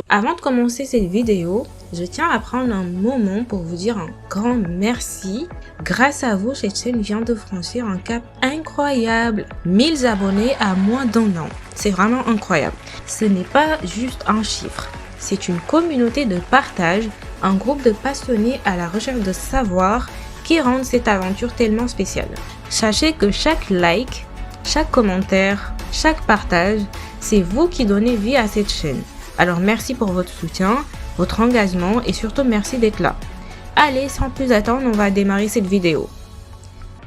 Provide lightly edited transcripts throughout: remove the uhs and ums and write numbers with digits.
Avant de commencer cette vidéo, je tiens à prendre un moment pour vous dire un grand merci. Grâce à vous, cette chaîne vient de franchir un cap incroyable. 1000 abonnés à moins d'un an. C'est vraiment incroyable. Ce n'est pas juste un chiffre. C'est une communauté de partage, un groupe de passionnés à la recherche de savoir qui rendent cette aventure tellement spéciale. Sachez que chaque like, chaque commentaire, chaque partage, c'est vous qui donnez vie à cette chaîne. Alors merci pour votre soutien, votre engagement et surtout merci d'être là. Allez, sans plus attendre, on va démarrer cette vidéo.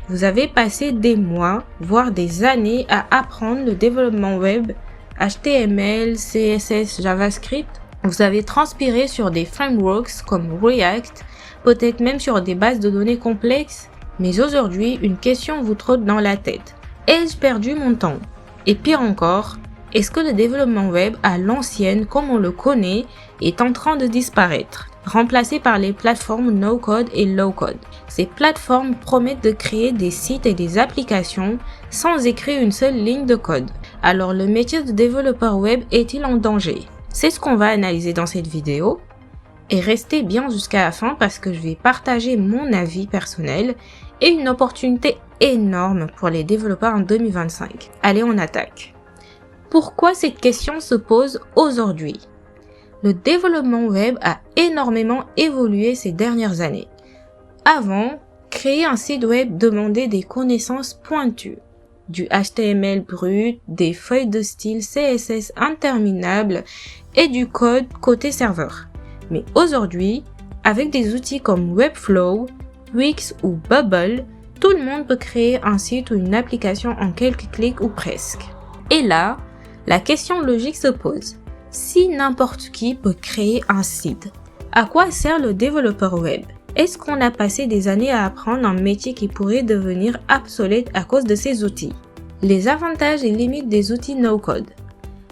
Vous avez passé des mois, voire des années à apprendre le développement web, HTML, CSS, JavaScript. Vous avez transpiré sur des frameworks comme React, peut-être même sur des bases de données complexes. Mais aujourd'hui, une question vous trotte dans la tête. Ai-je perdu mon temps? Et pire encore, est-ce que le développement web à l'ancienne, comme on le connaît, est en train de disparaître, remplacé par les plateformes no-code et low-code? Ces plateformes promettent de créer des sites et des applications sans écrire une seule ligne de code. Alors le métier de développeur web est-il en danger? C'est ce qu'on va analyser dans cette vidéo. Et restez bien jusqu'à la fin parce que je vais partager mon avis personnel et une opportunité énorme pour les développeurs en 2025. Allez, on attaque. Pourquoi cette question se pose aujourd'hui? Le développement web a énormément évolué ces dernières années. Avant, créer un site web demandait des connaissances pointues, du HTML brut, des feuilles de style CSS interminables et du code côté serveur. Mais aujourd'hui, avec des outils comme Webflow, Wix ou Bubble, tout le monde peut créer un site ou une application en quelques clics ou presque. Et là, la question logique se pose. Si n'importe qui peut créer un site, à quoi sert le développeur web? Est-ce qu'on a passé des années à apprendre un métier qui pourrait devenir obsolète à cause de ces outils? Les avantages et limites des outils no-code.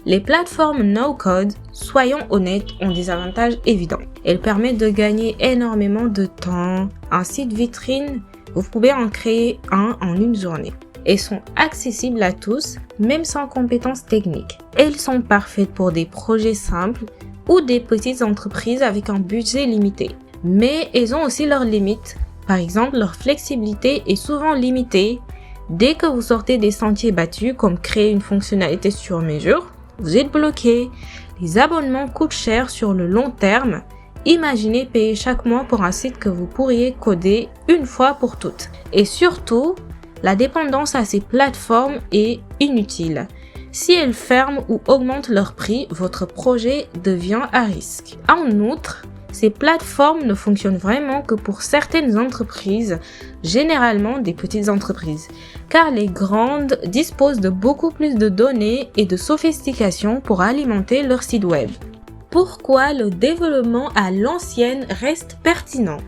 Les plateformes no-code, soyons honnêtes, ont des avantages évidents. Elles permettent de gagner énormément de temps. Un site vitrine, vous pouvez en créer un en une journée. Elles sont accessibles à tous, même sans compétences techniques. Elles sont parfaites pour des projets simples ou des petites entreprises avec un budget limité. Mais elles ont aussi leurs limites. Par exemple, leur flexibilité est souvent limitée. Dès que vous sortez des sentiers battus, comme créer une fonctionnalité sur mesure, vous êtes bloqué. Les abonnements coûtent cher sur le long terme. Imaginez payer chaque mois pour un site que vous pourriez coder une fois pour toutes. Et surtout, la dépendance à ces plateformes est inutile. Si elles ferment ou augmentent leur prix, votre projet devient à risque. En outre, ces plateformes ne fonctionnent vraiment que pour certaines entreprises, généralement des petites entreprises, car les grandes disposent de beaucoup plus de données et de sophistication pour alimenter leur site web. Pourquoi le développement à l'ancienne reste pertinent?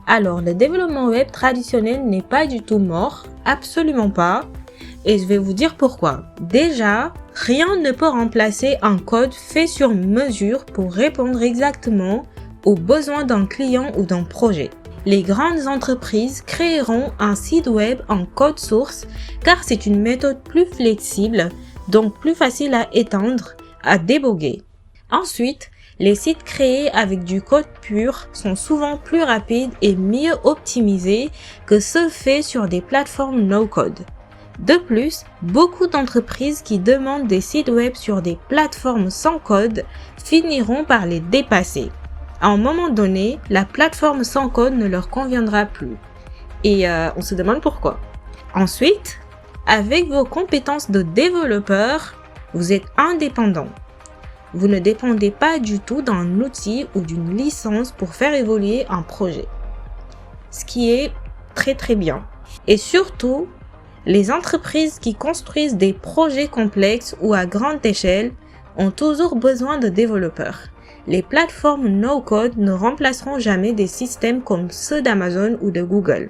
Alors, le développement web traditionnel n'est pas du tout mort, absolument pas, et je vais vous dire pourquoi. Déjà, rien ne peut remplacer un code fait sur mesure pour répondre exactement aux besoins d'un client ou d'un projet. Les grandes entreprises créeront un site web en code source car c'est une méthode plus flexible, donc plus facile à étendre, à déboguer. Ensuite, les sites créés avec du code pur sont souvent plus rapides et mieux optimisés que ceux faits sur des plateformes no-code. De plus, beaucoup d'entreprises qui demandent des sites web sur des plateformes sans code finiront par les dépasser. À un moment donné, la plateforme sans code ne leur conviendra plus. Et on se demande pourquoi. Ensuite, avec vos compétences de développeur, vous êtes indépendant. Vous ne dépendez pas du tout d'un outil ou d'une licence pour faire évoluer un projet. Ce qui est très bien. Et surtout, les entreprises qui construisent des projets complexes ou à grande échelle ont toujours besoin de développeurs. Les plateformes no-code ne remplaceront jamais des systèmes comme ceux d'Amazon ou de Google.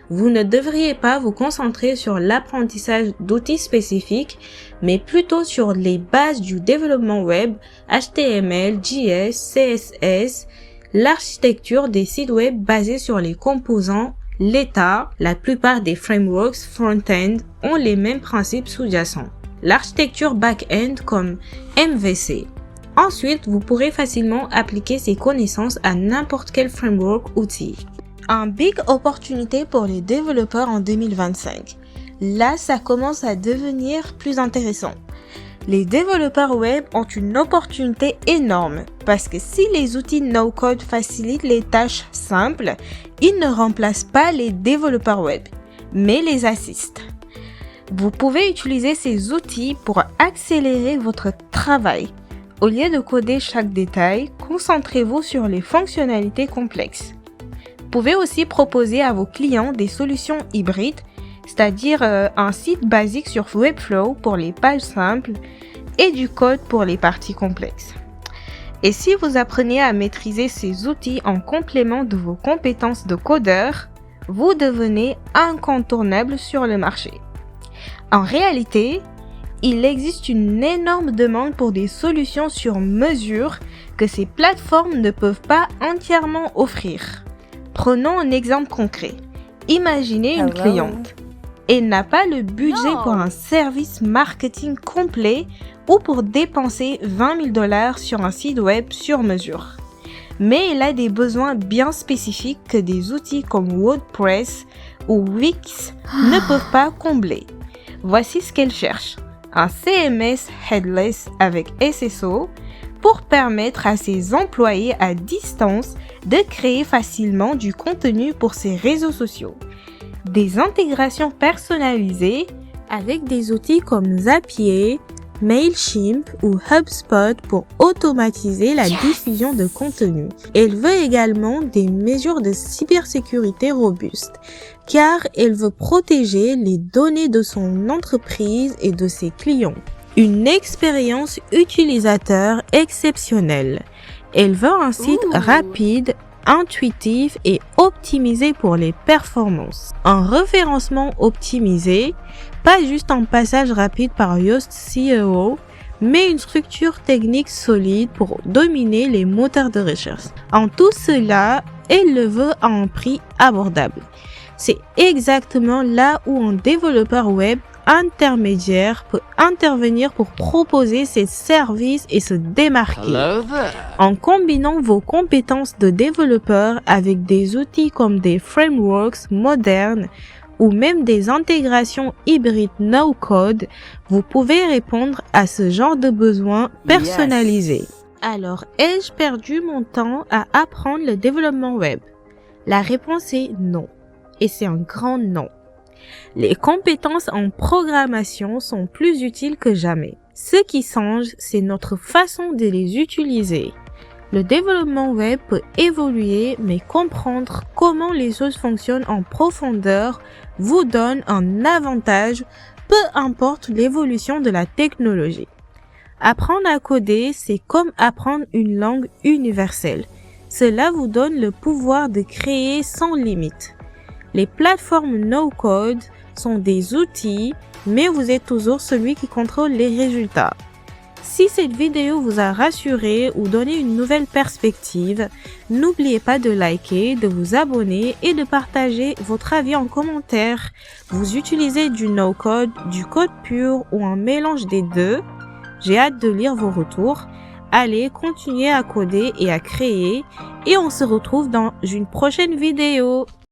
Vous ne devriez pas vous concentrer sur l'apprentissage d'outils spécifiques, mais plutôt sur les bases du développement web, HTML, JS, CSS, l'architecture des sites web basés sur les composants, l'état. La plupart des frameworks front-end ont les mêmes principes sous-jacents. L'architecture back-end comme MVC. Ensuite, vous pourrez facilement appliquer ces connaissances à n'importe quel framework outil. Un big opportunité pour les développeurs en 2025. Là, ça commence à devenir plus intéressant. Les développeurs web ont une opportunité énorme parce que si les outils no-code facilitent les tâches simples, ils ne remplacent pas les développeurs web, mais les assistent. Vous pouvez utiliser ces outils pour accélérer votre travail. Au lieu de coder chaque détail, concentrez-vous sur les fonctionnalités complexes. Vous pouvez aussi proposer à vos clients des solutions hybrides, c'est-à-dire un site basique sur Webflow pour les pages simples et du code pour les parties complexes. Et si vous apprenez à maîtriser ces outils en complément de vos compétences de codeur, vous devenez incontournable sur le marché. En réalité, il existe une énorme demande pour des solutions sur mesure que ces plateformes ne peuvent pas entièrement offrir. Prenons un exemple concret. Imaginez une cliente. Elle n'a pas le budget pour un service marketing complet ou pour dépenser $20,000 sur un site web sur mesure. Mais elle a des besoins bien spécifiques que des outils comme WordPress ou Wix ne peuvent pas combler. Voici ce qu'elle cherche. Un CMS headless avec SSO pour permettre à ses employés à distance de créer facilement du contenu pour ses réseaux sociaux. Des intégrations personnalisées avec des outils comme Zapier, Mailchimp ou HubSpot pour automatiser la diffusion de contenu. Elle veut également des mesures de cybersécurité robustes, car elle veut protéger les données de son entreprise et de ses clients. Une expérience utilisateur exceptionnelle. Elle veut un site rapide, intuitif et optimisé pour les performances. Un référencement optimisé, pas juste un passage rapide par Yoast SEO, mais une structure technique solide pour dominer les moteurs de recherche. En tout cela, elle le veut à un prix abordable. C'est exactement là où un développeur web intermédiaire peut intervenir pour proposer ses services et se démarquer. En combinant vos compétences de développeur avec des outils comme des frameworks modernes ou même des intégrations hybrides no-code, vous pouvez répondre à ce genre de besoins personnalisés. Alors, ai-je perdu mon temps à apprendre le développement web? La réponse est non. Et c'est un grand non. Les compétences en programmation sont plus utiles que jamais. Ce qui change, c'est notre façon de les utiliser. Le développement web peut évoluer, mais comprendre comment les choses fonctionnent en profondeur vous donne un avantage, peu importe l'évolution de la technologie. Apprendre à coder, c'est comme apprendre une langue universelle. Cela vous donne le pouvoir de créer sans limite. Les plateformes no-code sont des outils, mais vous êtes toujours celui qui contrôle les résultats. Si cette vidéo vous a rassuré ou donné une nouvelle perspective, n'oubliez pas de liker, de vous abonner et de partager votre avis en commentaire. Vous utilisez du no-code, du code pur ou un mélange des deux? J'ai hâte de lire vos retours. Allez, continuez à coder et à créer et on se retrouve dans une prochaine vidéo.